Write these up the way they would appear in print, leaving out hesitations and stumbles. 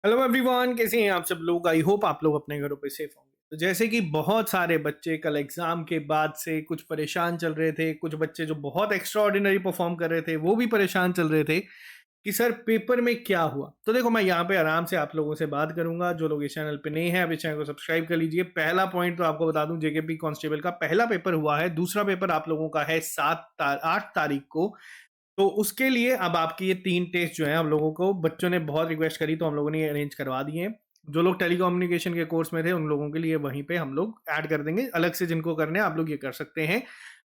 Hello everyone, कैसे हैं आप सब लोग। आई होप आप लोग अपने घरों पे सेफ होंगे। तो जैसे कि बहुत सारे बच्चे कल एग्जाम के बाद से कुछ परेशान चल रहे थे, कुछ बच्चे जो बहुत एक्स्ट्रा ऑर्डिनरी परफॉर्म कर रहे थे वो भी परेशान चल रहे थे कि सर पेपर में क्या हुआ। तो देखो, मैं यहाँ पे आराम से आप लोगों से बात करूंगा। जो लोग इस चैनल पे नए हैं, अभी चैनल को सब्सक्राइब कर लीजिए। पहला पॉइंट तो आपको बता दूं, जेकेपी कांस्टेबल का पहला पेपर हुआ है। दूसरा पेपर आप लोगों का है 8 तारीख को। तो उसके लिए अब आपकी ये 3 टेस्ट जो है, हम लोगों को बच्चों ने बहुत रिक्वेस्ट करी तो हम लोगों ने अरेंज करवा दिए हैं। जो लोग टेलीकम्युनिकेशन के कोर्स में थे उन लोगों के लिए वहीं पे हम लोग ऐड कर देंगे। अलग से जिनको करने हैं आप लोग ये कर सकते हैं।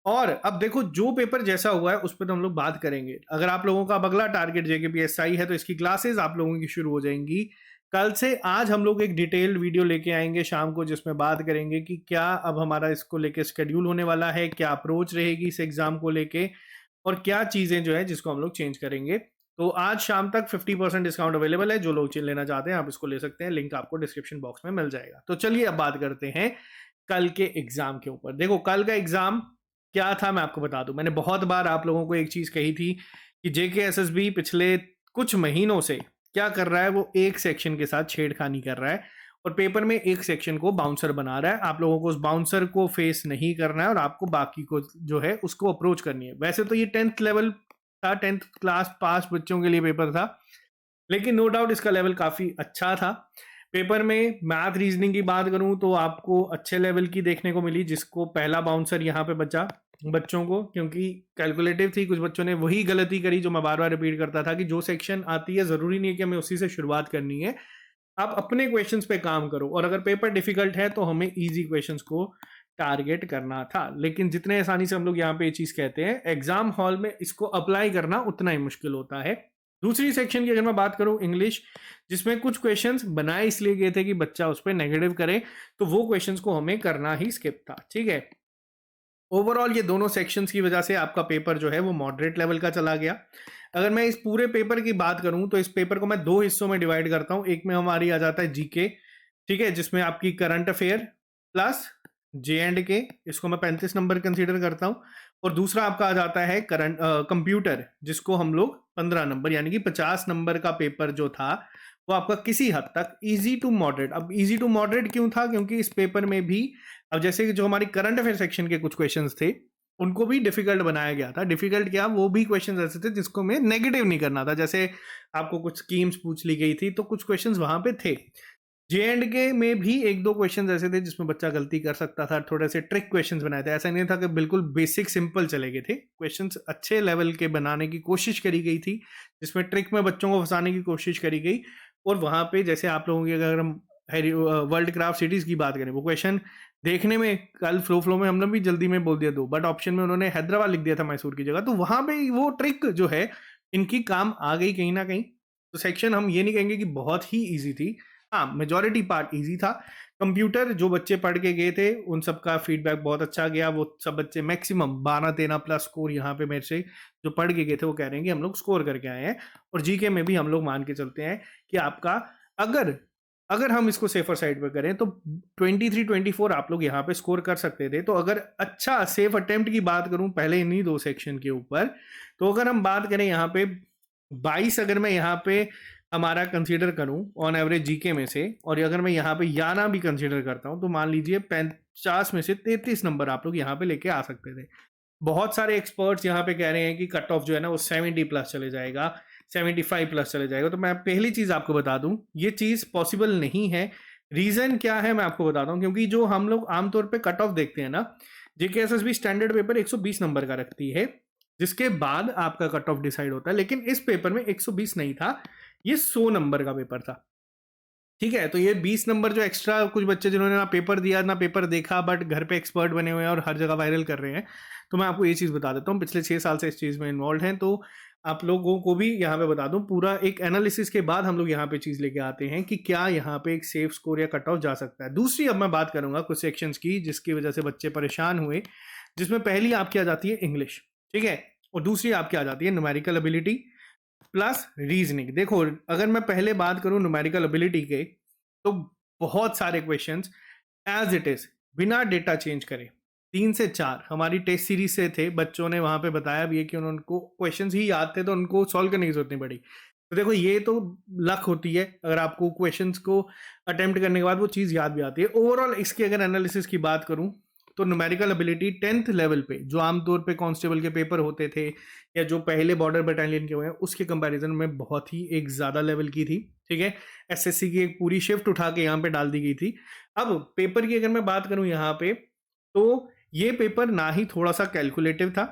और अब देखो, जो पेपर जैसा हुआ है उस पर तो हम लोग बात करेंगे। अगर आप लोगों का अब अगला टारगेट जेकेपीएसआई है तो इसकी क्लासेस आप लोगों की शुरू हो जाएंगी कल से। आज हम लोग एक डिटेल्ड वीडियो लेके आएंगे शाम को, जिसमें बात करेंगे कि क्या अब हमारा इसको लेके शेड्यूल होने वाला है, क्या अप्रोच रहेगी इस एग्जाम को लेके, और क्या चीजें जो है जिसको हम लोग चेंज करेंगे। तो आज शाम तक 50% डिस्काउंट अवेलेबल है। जो लोग लेना चाहते हैं आप इसको ले सकते हैं, लिंक आपको डिस्क्रिप्शन बॉक्स में मिल जाएगा। तो चलिए अब बात करते हैं कल के एग्जाम के ऊपर। देखो, कल का एग्जाम क्या था मैं आपको बता दूं। मैंने बहुत बार आप लोगों को एक चीज कही थी कि जेकेएसएसबी पिछले कुछ महीनों से क्या कर रहा है, वो एक सेक्शन के साथ छेड़खानी कर रहा है और पेपर में एक सेक्शन को बाउंसर बना रहा है। आप लोगों को उस बाउंसर को फेस नहीं करना है और आपको बाकी को जो है उसको अप्रोच करनी है। वैसे तो ये 10th लेवल था, 10th क्लास पास बच्चों के लिए पेपर था, लेकिन नो डाउट इसका लेवल काफ़ी अच्छा था। पेपर में मैथ रीजनिंग की बात करूं तो आपको अच्छे लेवल की देखने को मिली, जिसको पहला बाउंसर यहाँ पे बचा बच्चों को, क्योंकि कैलकुलेटिव थी। कुछ बच्चों ने वही गलती करी जो मैं बार बार रिपीट करता था कि जो सेक्शन आती है ज़रूरी नहीं है कि हमें उसी से शुरुआत करनी है। आप अपने क्वेश्चंस पे काम करो, और अगर पेपर डिफिकल्ट है तो हमें इजी क्वेश्चंस को टारगेट करना था। लेकिन जितने आसानी से हम लोग यहाँ पे ये चीज कहते हैं, एग्जाम हॉल में इसको अप्लाई करना उतना ही मुश्किल होता है। दूसरी सेक्शन की अगर मैं बात करूं, इंग्लिश, जिसमें कुछ क्वेश्चंस बनाए इसलिए गए थे कि बच्चा उस पर नेगेटिव करे, तो वो क्वेश्चंस को हमें करना ही स्किप था। ठीक है, ओवरऑल ये दोनों सेक्शंस की वजह से आपका पेपर जो है वो मॉडरेट लेवल का चला गया। अगर मैं इस पूरे पेपर की बात करूं तो इस पेपर को मैं 2 हिस्सों में डिवाइड करता हूं। एक में हमारी आ जाता है जीके, ठीक है, जिसमें आपकी current affair plus J and के, इसको मैं 35 नंबर कंसीडर करता हूं। और दूसरा आपका आ जाता है करंट कंप्यूटर, जिसको हम लोग 15 नंबर यानी कि 50 नंबर का पेपर जो था वो आपका किसी हद तक इजी टू मॉडरेट। अब इजी टू मॉडरेट क्यों था? क्योंकि इस पेपर में भी अब जैसे कि जो हमारी करंट अफेयर सेक्शन के कुछ क्वेश्चंस थे उनको भी डिफिकल्ट बनाया गया था। डिफिकल्ट क्या, वो भी क्वेश्चंस ऐसे थे जिसको में नेगेटिव नहीं करना था। जैसे आपको कुछ स्कीम्स पूछ ली गई थी तो कुछ क्वेश्चंस वहां पे थे। जे एंड के में भी एक दो क्वेश्चंस ऐसे थे जिसमें बच्चा गलती कर सकता था। थोड़े से ट्रिक क्वेश्चंस बनाए थे, ऐसा नहीं था कि बिल्कुल बेसिक सिंपल चले गए थे। क्वेश्चंस अच्छे लेवल के बनाने की कोशिश करी गई थी, जिसमें ट्रिक में बच्चों को फंसाने की कोशिश करी गई। और वहां पे जैसे आप लोगों की, अगर हम वर्ल्ड क्राफ्ट सिटीज की बात करें, वो क्वेश्चन देखने में कल फ्लो में हमने भी जल्दी में बोल दिया दो, बट ऑप्शन में उन्होंने हैदराबाद लिख दिया था मैसूर की जगह। तो वहां पे वो ट्रिक जो है इनकी काम आ गई कहीं ना कहीं। तो सेक्शन हम ये नहीं कहेंगे कि बहुत ही ईजी थी, हाँ मेजोरिटी पार्ट इजी था। कंप्यूटर जो बच्चे पढ़ के गए थे उन सबका फीडबैक बहुत अच्छा गया। वो सब बच्चे मैक्सिमम 12-13 प्लस स्कोर यहाँ पे मेरे से जो पढ़ के गए थे वो कह रहे हैं कि हम लोग स्कोर करके आए हैं। और जीके में भी हम लोग मान के चलते हैं कि आपका, अगर अगर हम इसको सेफर साइड पे करें तो 23-24 आप लोग यहाँ पे स्कोर कर सकते थे। तो अगर अच्छा सेफ अटेम्प्ट की बात करूं पहले इन्हीं दो सेक्शन के ऊपर, तो अगर हम बात करें यहाँ पे 22, अगर मैं यहाँ पे हमारा कंसीडर करूं ऑन एवरेज जीके में से, और अगर मैं यहाँ पे याना भी कंसीडर करता हूं, तो मान लीजिए 50 में से 33 नंबर आप लोग यहाँ पे लेके आ सकते थे। बहुत सारे एक्सपर्ट्स यहाँ पे कह रहे हैं कि कट ऑफ जो है ना वो 70 प्लस चले जाएगा, 75 प्लस चले जाएगा। तो मैं पहली चीज आपको बता दूं, ये चीज पॉसिबल नहीं है। रीजन क्या है मैं आपको बताता हूँ। क्योंकि जो हम लोग आमतौर पे कट ऑफ देखते हैं ना, जेकेएसएसबी स्टैंडर्ड पेपर 120 नंबर का रखती है, जिसके बाद आपका कट ऑफ डिसाइड होता है। लेकिन इस पेपर में 120 नहीं था, ये 100 नंबर का पेपर था। ठीक है, तो ये 20 नंबर जो एक्स्ट्रा कुछ बच्चे जिन्होंने ना पेपर दिया ना पेपर देखा, बट घर पे एक्सपर्ट बने हुए हैं और हर जगह वायरल कर रहे हैं, तो मैं आपको ये चीज़ बता देता हूँ। पिछले 6 साल से इस चीज़ में इन्वॉल्व हैं, तो आप लोगों को भी यहाँ पे बता दूं। पूरा एक एनालिसिस के बाद हम लोग यहाँ पे चीज़ लेके आते हैं कि क्या यहाँ पे एक सेफ स्कोर या कट ऑफ जा सकता है। दूसरी अब मैं बात करूंगा कुछ सेक्शंस की जिसकी वजह से बच्चे परेशान हुए, जिसमें पहली आपकी आ जाती है इंग्लिश, ठीक है, और दूसरी आपकी आ जाती है न्यूमेरिकल एबिलिटी प्लस रीजनिंग। देखो, अगर मैं पहले बात करूं न्यूमेरिकल एबिलिटी के, तो बहुत सारे क्वेश्चंस एज इट इज बिना डेटा चेंज करे 3 से 4 हमारी टेस्ट सीरीज से थे। बच्चों ने वहां पे बताया भी है कि उनको क्वेश्चंस ही याद थे तो उनको सॉल्व करने की जरूरत नहीं पड़ी। तो देखो ये तो लक होती है, अगर आपको क्वेश्चंस को अटेम्प्ट करने के बाद वो चीज़ याद भी आती है। ओवरऑल इसकी अगर एनालिसिस की बात करूं तो न्यूमेरिकल एबिलिटी 10th लेवल पे जो आमतौर पे कांस्टेबल के पेपर होते थे या जो पहले बॉर्डर बटालियन के हुए हैं उसके कंपैरिजन में बहुत ही एक ज़्यादा लेवल की थी। ठीक है, एसएससी की एक पूरी शिफ्ट उठा के यहाँ पे डाल दी गई थी। अब पेपर की अगर मैं बात करूं यहाँ पे, तो ये पेपर ना ही थोड़ा सा कैलकुलेटिव था,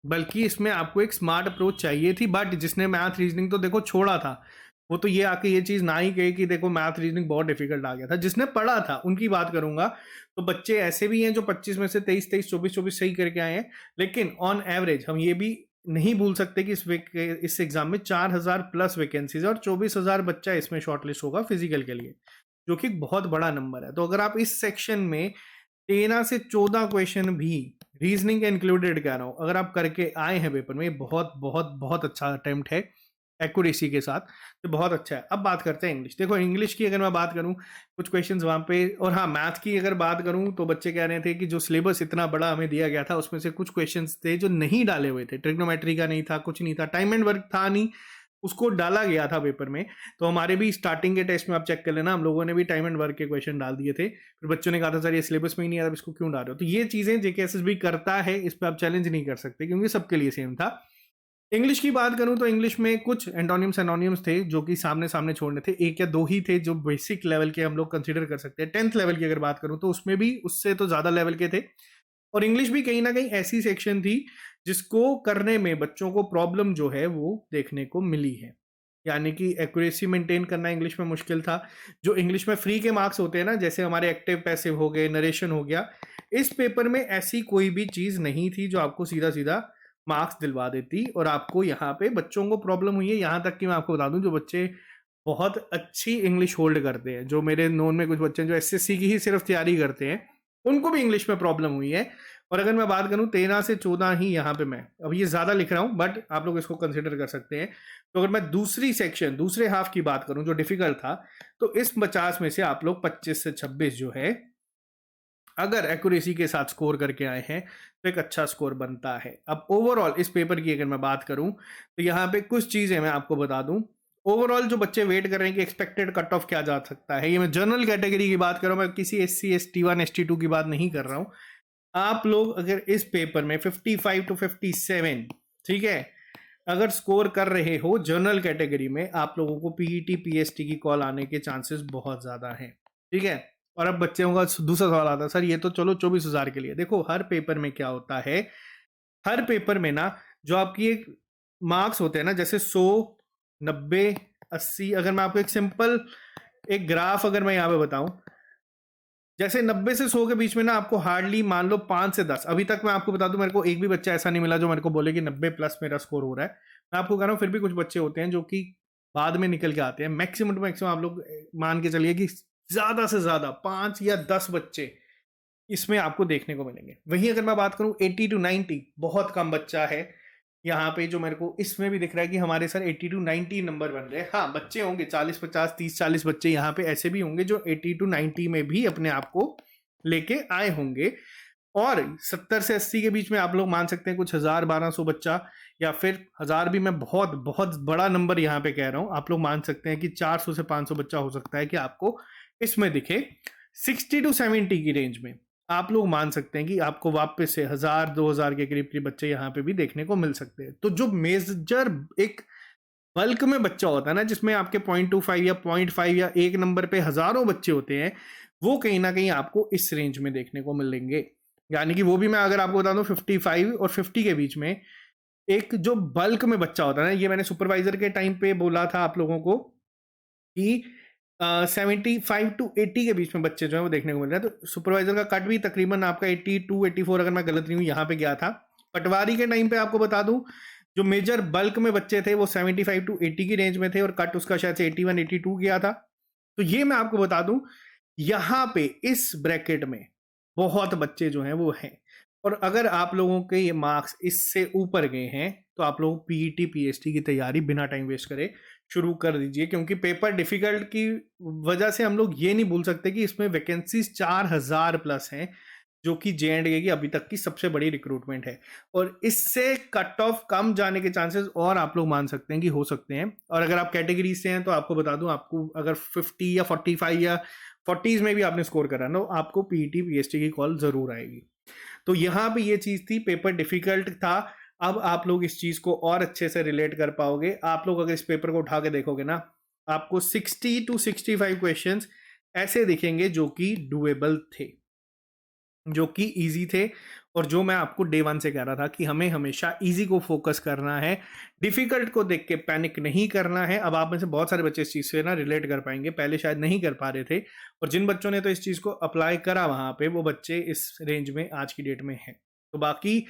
बल्कि इसमें आपको एक स्मार्ट अप्रोच चाहिए थी। बट जिसने मैथ रीजनिंग तो देखो छोड़ा था, वो तो ये आके ये चीज़ ना ही कहे कि देखो मैथ रीजनिंग बहुत डिफिकल्ट आ गया था। जिसने पढ़ा था उनकी बात करूंगा, तो बच्चे ऐसे भी हैं जो 25 में से 23 23 24 24 सही करके आए हैं। लेकिन ऑन एवरेज हम ये भी नहीं भूल सकते कि इस एग्जाम में 4000 प्लस वैकेंसीज और 24,000 बच्चा इसमें शॉर्टलिस्ट होगा फिजिकल के लिए, जो कि बहुत बड़ा नंबर है। तो अगर आप इस सेक्शन में 13 से 14 क्वेश्चन भी रीजनिंग का इंक्लूडेड कह रहा हूं अगर आप करके आए हैं पेपर में, बहुत बहुत बहुत अच्छा अटेम्प्ट है एक्यूरेसी के साथ, तो बहुत अच्छा है। अब बात करते हैं इंग्लिश। देखो इंग्लिश की अगर मैं बात करूं, कुछ क्वेश्चंस वहां पे, और हाँ मैथ की अगर बात करूं तो बच्चे कह रहे थे कि जो सिलेबस इतना बड़ा हमें दिया गया था उसमें से कुछ क्वेश्चंस थे जो नहीं डाले हुए थे। ट्रिग्नोमेट्री का नहीं था, कुछ नहीं था, टाइम एंड वर्क था नहीं, उसको डाला गया था पेपर में। तो हमारे भी स्टार्टिंग के टेस्ट में आप चेक कर लेना, हम लोगों ने भी टाइम एंड वर्क के क्वेश्चन डाल दिए थे। फिर बच्चों ने कहा था सर ये सिलेबस में ही नहीं आ रहा, इसको क्यों डाल रहे हो। तो ये चीजें जेकेएसएसबी करता है, इस पर आप चैलेंज नहीं कर सकते क्योंकि सबके लिए सेम था। इंग्लिश की बात करूं तो इंग्लिश में कुछ एंटोनिम्स एनोनिम्स थे जो कि सामने सामने छोड़ने थे, एक या दो ही थे जो बेसिक लेवल के हम लोग कंसिडर कर सकते हैं। 10th लेवल की अगर बात करूं तो उसमें भी उससे तो ज्यादा लेवल के थे। और इंग्लिश भी कहीं ना कहीं ऐसी सेक्शन थी जिसको करने में बच्चों को प्रॉब्लम जो है वो देखने को मिली है, यानी कि एक्यूरेसी मेंटेन करना इंग्लिश में मुश्किल था। जो इंग्लिश में फ्री के मार्क्स होते हैं ना, जैसे हमारे एक्टिव पैसिव हो गए, नरेशन हो गया, इस पेपर में ऐसी कोई भी चीज नहीं थी जो आपको सीधा सीधा मार्क्स दिलवा देती और आपको यहाँ पे बच्चों को प्रॉब्लम हुई है। यहाँ तक कि मैं आपको बता दूं जो बच्चे बहुत अच्छी इंग्लिश होल्ड करते हैं, जो मेरे नोन में कुछ बच्चे जो एसएससी की ही सिर्फ तैयारी करते हैं, उनको भी इंग्लिश में प्रॉब्लम हुई है। और अगर मैं बात करूं 13 से 14 ही यहाँ पे, मैं अब ये ज्यादा लिख रहा हूं बट आप लोग इसको कंसिडर कर सकते हैं। तो अगर मैं दूसरी सेक्शन दूसरे हाफ की बात करूं जो डिफिकल्ट था, तो इस 50 में से आप लोग 25 से 26 जो है अगर एक्यूरेसी के साथ स्कोर करके आए हैं तो एक अच्छा स्कोर बनता है। अब ओवरऑल इस पेपर की अगर मैं बात करूं तो यहाँ पे कुछ चीजें मैं आपको बता दूं। ओवरऑल जो बच्चे वेट कर रहे हैं कि एक्सपेक्टेड कट ऑफ क्या जा सकता है, ये मैं जनरल कैटेगरी की बात कर रहा हूं, मैं किसी SC ST1 ST2 की बात नहीं कर रहा हूं। आप लोग अगर इस पेपर में 55 to 57, ठीक है, अगर स्कोर कर रहे हो जनरल कैटेगरी में, आप लोगों को पीईटी पीएसटी की कॉल आने के चांसेस बहुत ज्यादा हैं। ठीक है, और अब बच्चों का दूसरा सवाल आता है सर ये तो चलो 24,000 के लिए। देखो हर पेपर में क्या होता है, हर पेपर में ना जो आपकी एक मार्क्स होते हैं ना, जैसे 100 90 80, अगर मैं आपको एक सिंपल एक ग्राफ अगर मैं यहाँ पे बताऊं, जैसे 90 से 100 के बीच में ना आपको हार्डली मान लो 5 से 10, अभी तक मैं आपको बता दूं मेरे को एक भी बच्चा ऐसा नहीं मिला जो मेरे को बोले कि 90 प्लस मेरा स्कोर हो रहा है। मैं आपको कह रहा हूँ फिर भी कुछ बच्चे होते हैं जो कि बाद में निकल के आते हैं। मैक्सिमम टू मैक्सिमम आप लोग मान के चलिए कि ज्यादा से ज्यादा 5 या 10 बच्चे इसमें आपको देखने को मिलेंगे। वहीं अगर मैं बात करूं 80 to 90, बहुत कम बच्चा है यहाँ पे जो मेरे को इसमें भी दिख रहा है कि हमारे सर 80 to 90 नंबर बन रहे हैं। हाँ बच्चे होंगे 40 50 30 40 बच्चे यहाँ पे ऐसे भी होंगे जो 80 to 90 में भी अपने आप को लेके आए होंगे। और 70 से 80 के बीच में आप लोग मान सकते हैं कुछ 1000 1200 बच्चा, या फिर 1000 भी मैं बहुत बहुत बड़ा नंबर यहाँ पे कह रहा हूँ, आप लोग मान सकते हैं कि 400 से 500 बच्चा हो सकता है कि आपको इसमें दिखे। 60 to 70 की रेंज में आप लोग मान सकते हैं कि आपको वापस से 1000 2000 के करीब करीब बच्चे यहाँ पे भी देखने को मिल सकते हैं। तो जो मेजर एक बल्क में बच्चा होता है ना, जिसमें आपके 0.25 या 0.5 या एक नंबर पे हजारों बच्चे होते हैं, वो कहीं ना कहीं आपको इस रेंज में देखने को मिलेंगे। यानी कि वो भी मैं अगर आपको बता दूं 55 और 50 के बीच में एक जो बल्क में बच्चा होता है ना, ये मैंने सुपरवाइजर के टाइम पे बोला था आप लोगों को कि 75 to 80 के बीच में बच्चे जो है वो देखने को मिल रहे हैं। तो सुपरवाइजर का कट भी तकरीबन आपका 82 84 अगर मैं गलत नहीं हूँ यहाँ पे गया था। पटवारी के टाइम पे आपको बता दूं जो मेजर बल्क में बच्चे थे वो 75 to 80 की रेंज में थे और कट उसका शायद से 81 82 गया था। तो ये मैं आपको बता दूं यहाँ पे इस ब्रैकेट में बहुत बच्चे जो हैं वो हैं। और अगर आप लोगों के ये मार्क्स इससे ऊपर गए हैं तो आप लोग पीईटी पीएचडी की तैयारी बिना टाइम वेस्ट करे शुरू कर दीजिए, क्योंकि पेपर डिफिकल्ट की वजह से हम लोग ये नहीं भूल सकते कि इसमें वैकेंसीज 4000 प्लस हैं। जो कि J&K की अभी तक की सबसे बड़ी रिक्रूटमेंट है। और इससे कट ऑफ कम जाने के चांसेस और आप लोग मान सकते हैं कि हो सकते हैं। और अगर आप कैटेगरी से हैं तो आपको बता दूं, आपको अगर 50 या 45 या 40s में भी आपने स्कोर करा ना, तो आपको पीटी पीएचडी की कॉल जरूर आएगी। तो यहाँ पे ये चीज थी, पेपर डिफिकल्ट था। अब आप लोग इस चीज को और अच्छे से रिलेट कर पाओगे। आप लोग अगर इस पेपर को उठा के देखोगे ना, आपको 60 to 65 क्वेश्चंस ऐसे दिखेंगे जो कि डुएबल थे, जो कि इजी थे। और जो मैं आपको डे वन से कह रहा था कि हमें हमेशा इजी को फोकस करना है, डिफिकल्ट को देख के पैनिक नहीं करना है। अब आप में से बहुत सारे बच्चे इस चीज़ से ना रिलेट कर पाएंगे, पहले शायद नहीं कर पा रहे थे। और जिन बच्चों ने तो इस चीज़ को अप्लाई करा वहाँ पे, वो बच्चे इस रेंज में आज की डेट में हैं। तो बाकी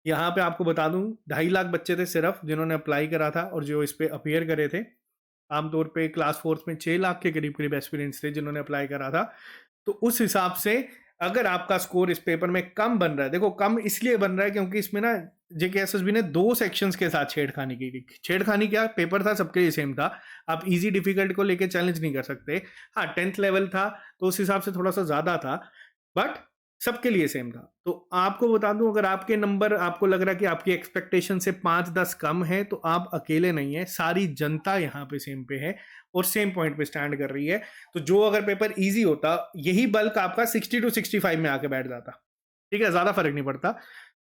यहाँ पे आपको बता दूं, 2.5 लाख बच्चे थे सिर्फ जिन्होंने अप्लाई करा था और जो इस पे अपियर करे थे। आमतौर पे क्लास फोर्थ में 6 लाख के करीब करीब एस्पिरेंट्स थे जिन्होंने अप्लाई करा था। तो उस हिसाब से अगर आपका स्कोर इस पेपर में कम बन रहा है, देखो कम इसलिए बन रहा है क्योंकि इसमें ना जेकेएसएसबी ने 2 सेक्शंस के साथ छेड़खानी की। छेड़खानी क्या, पेपर था सबके लिए सेम था, आप इजी डिफिकल्ट को लेके चैलेंज नहीं कर सकते। हाँ 10th लेवल था तो उस हिसाब से थोड़ा सा ज्यादा था, बट सबके लिए सेम था। तो आपको बता दूं, अगर आपके नंबर आपको लग रहा है कि आपकी एक्सपेक्टेशन से 5-10 कम है, तो आप अकेले नहीं है, सारी जनता यहाँ पे सेम पे है और सेम पॉइंट पे स्टैंड कर रही है। तो जो अगर पेपर इजी होता, यही बल्क आपका 60 to 65 में आके बैठ जाता, ठीक है, ज्यादा फर्क नहीं पड़ता।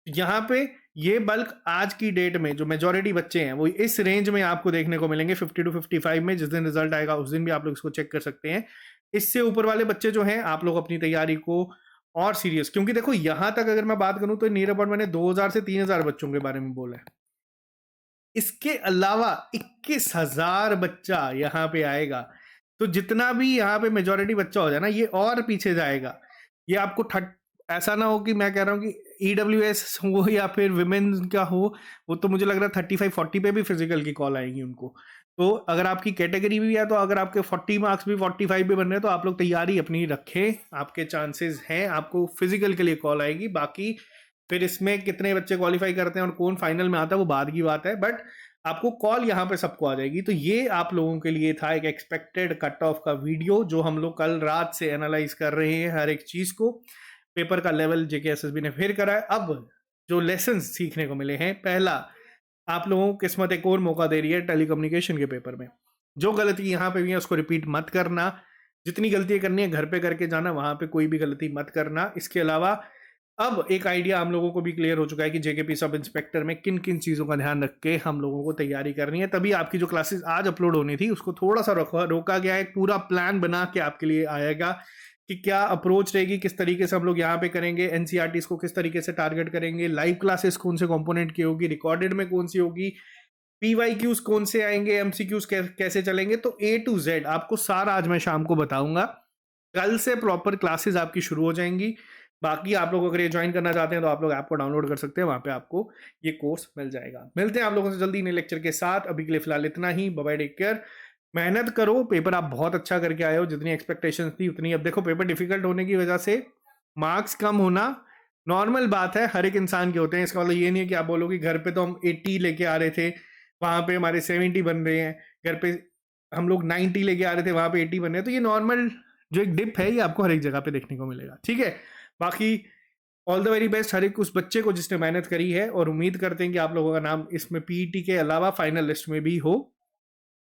यहाँ पे ये बल्क आज की डेट में जो मेजोरिटी बच्चे हैं वो इस रेंज में आपको देखने को मिलेंगे, 50 to 55 में। जिस दिन रिजल्ट आएगा उस दिन भी आप लोग इसको चेक कर सकते हैं। इससे ऊपर वाले बच्चे जो हैं, आप लोग अपनी तैयारी को और सीरियस, क्योंकि देखो यहां तक अगर मैं बात करूं तो नीरज अबाउट मैंने 2000 से 3000 बच्चों के बारे में बोला है। इसके अलावा 21,000 बच्चा यहाँ पे आएगा। तो जितना भी यहाँ पे मेजोरिटी बच्चा हो जाए ना, ये और पीछे जाएगा। ये आपको ऐसा ना हो कि मैं कह रहा हूँ कि ईडब्ल्यूएस हो या फिर विमेन का हो, वो तो मुझे लग रहा है 35-40 पे भी फिजिकल की कॉल आएगी उनको। तो अगर आपकी कैटेगरी भी है, तो अगर आपके 40 मार्क्स भी 45 भी बन रहे हैं, तो आप लोग तैयारी अपनी रखें, आपके चांसेस हैं, आपको फिजिकल के लिए कॉल आएगी। बाकी फिर इसमें कितने बच्चे क्वालिफाई करते हैं और कौन फाइनल में आता है वो बाद की बात है, बट आपको कॉल यहाँ पे सबको आ जाएगी। तो ये आप लोगों के लिए था एक एक्सपेक्टेड कट ऑफ का वीडियो, जो हम लोग कल रात से एनालाइज कर रहे हैं हर एक चीज को। पेपर का लेवल जेकेएसएसबी ने फिर करा है। अब जो लेसन सीखने को मिले हैं, पहला, आप लोगों को किस्मत एक और मौका दे रही है टेलीकम्युनिकेशन के पेपर में। जो गलती यहाँ पे भी है उसको रिपीट मत करना, जितनी गलतियां करनी है घर पे करके जाना, वहां पे कोई भी गलती मत करना। इसके अलावा अब एक आइडिया हम लोगों को भी क्लियर हो चुका है कि जेकेपी सब इंस्पेक्टर में किन किन चीज़ों का ध्यान रख के हम लोगों को तैयारी करनी है। तभी आपकी जो क्लासेस आज अपलोड होनी थी उसको थोड़ा सा रोका गया है, एक पूरा प्लान बना के आपके लिए आएगा कि क्या अप्रोच रहेगी, किस तरीके से हम लोग यहाँ पे करेंगे, एनसीईआरटीज को किस तरीके से टारगेट करेंगे, लाइव क्लासेस कौन से कंपोनेंट की होगी, रिकॉर्डेड में कौन सी होगी, पीवाईक्यूज कौन से आएंगे, एमसीक्यूज कैसे चलेंगे। तो ए टू जेड आपको सारा आज मैं शाम को बताऊंगा। कल से प्रॉपर क्लासेस आपकी शुरू हो जाएंगी। बाकी आप लोग अगर ये ज्वाइन करना चाहते हैं तो आप लोग ऐप को डाउनलोड कर सकते हैं, वहां पे आपको ये कोर्स मिल जाएगा। मिलते हैं आप लोगों से जल्दी नए लेक्चर के साथ। अभी के लिए फिलहाल इतना ही, बाय बाय, टेक केयर। मेहनत करो, पेपर आप बहुत अच्छा करके आए हो, जितनी एक्सपेक्टेशंस थी उतनी। अब देखो पेपर डिफिकल्ट होने की वजह से मार्क्स कम होना नॉर्मल बात है, हर एक इंसान के होते हैं। इसका मतलब ये नहीं है कि आप बोलो कि घर पे तो हम 80 लेके आ रहे थे, वहां पे हमारे 70 बन रहे हैं, घर पे हम लोग 90 लेके आ रहे थे, वहां पे 80 बन रहे हैं। तो ये नॉर्मल जो एक डिप है, ये आपको हर एक जगह पे देखने को मिलेगा, ठीक है। बाकी ऑल द वेरी बेस्ट हर एक उस बच्चे को जिसने मेहनत करी है, और उम्मीद करते हैं कि आप लोगों का नाम इसमें पीईटी के अलावा फाइनल लिस्ट में भी हो।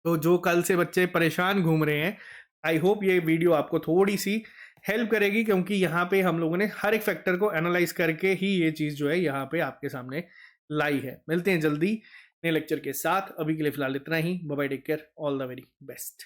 तो जो कल से बच्चे परेशान घूम रहे हैं, आई होप ये वीडियो आपको थोड़ी सी हेल्प करेगी, क्योंकि यहाँ पे हम लोगों ने हर एक फैक्टर को एनालाइज करके ही ये चीज़ जो है यहाँ पे आपके सामने लाई है। मिलते हैं जल्दी नए लेक्चर के साथ। अभी के लिए फिलहाल इतना ही, bye bye, take care, all the very best.